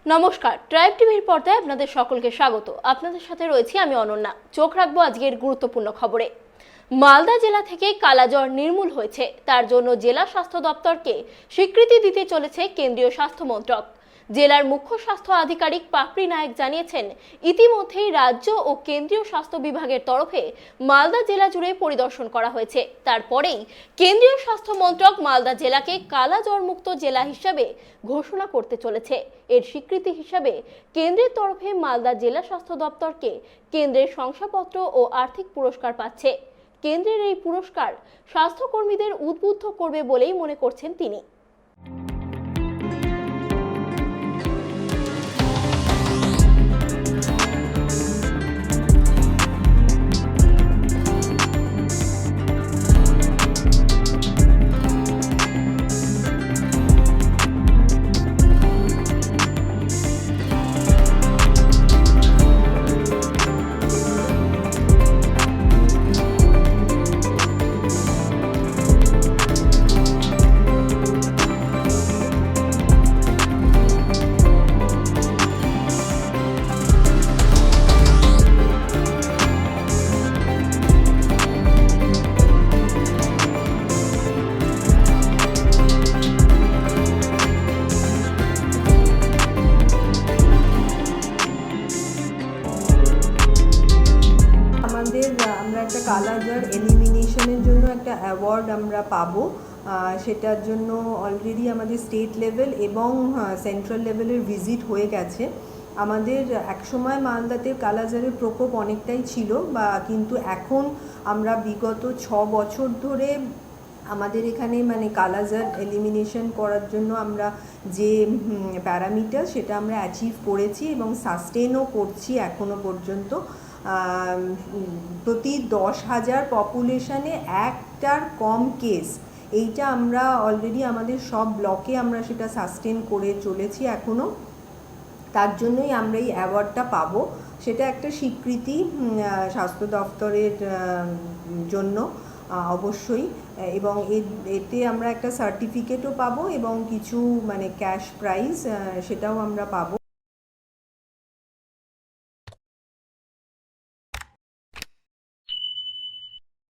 নমস্কার, ট্রাইব টিভির পর্দায় আপনাদের সকলকে স্বাগত। আপনাদের সাথে রয়েছি আমি অনন্যা। চোখ রাখবো আজকের গুরুত্বপূর্ণ খবরে। মালদা জেলা থেকে কালাজ্বর নির্মূল হয়েছে, তার জন্য জেলা স্বাস্থ্য দপ্তরকে স্বীকৃতি দিতে চলেছে কেন্দ্রীয় স্বাস্থ্য মন্ত্রক। জেলার মুখ্য স্বাস্থ্য আধিকারিক পাপড়ি নায়েক জানিয়েছেন, ইতিমধ্যেই রাজ্য ও কেন্দ্রীয় স্বাস্থ্য বিভাগের তরফে মালদা জেলা জুড়ে পরিদর্শন করা হয়েছে। তারপরেই কেন্দ্রীয় স্বাস্থ্য মন্ত্রক মালদা জেলাকে কালাজ্বর মুক্ত জেলা হিসাবে ঘোষণা করতে চলেছে। এর স্বীকৃতি হিসাবে কেন্দ্রের তরফে মালদা জেলা স্বাস্থ্য দপ্তরকে কেন্দ্রের শংসাপত্র ও আর্থিক পুরস্কার পাচ্ছে। কেন্দ্রের এই পুরস্কার স্বাস্থ্যকর্মীদের উদ্বুদ্ধ করবে বলেই মনে করছেন তিনি। আমরা একটা কালাজ্বর এলিমিনেশনের জন্য একটা অ্যাওয়ার্ড আমরা পাবো। সেটার জন্য অলরেডি আমাদের স্টেট লেভেল এবং সেন্ট্রাল লেভেলের ভিজিট হয়ে গেছে। আমাদের একসময় মালদাতে কালাজ্বরের প্রকোপ অনেকটাই ছিল, কিন্তু এখন আমরা বিগত 6 বছর ধরে আমাদের এখানে কালাজ্বর এলিমিনেশন করার জন্য আমরা যে প্যারামিটার সেটা আমরা অ্যাচিভ করেছি এবং সাস্টেনও করছি এখনো পর্যন্ত। প্রতি 10,000 পপুলেশনে একটার কম কেস, এইটা আমরা অলরেডি আমাদের সব ব্লকে আমরা সেটা সাস্টেন করে চলেছি এখনও। তার জন্যই আমরা এই অ্যাওয়ার্ডটা পাবো। সেটা একটা স্বীকৃতি স্বাস্থ্য দপ্তরের জন্য অবশ্যই, এবং এতে আমরা একটা সার্টিফিকেটও পাবো এবং কিছু ক্যাশ প্রাইজ সেটাও আমরা পাবো।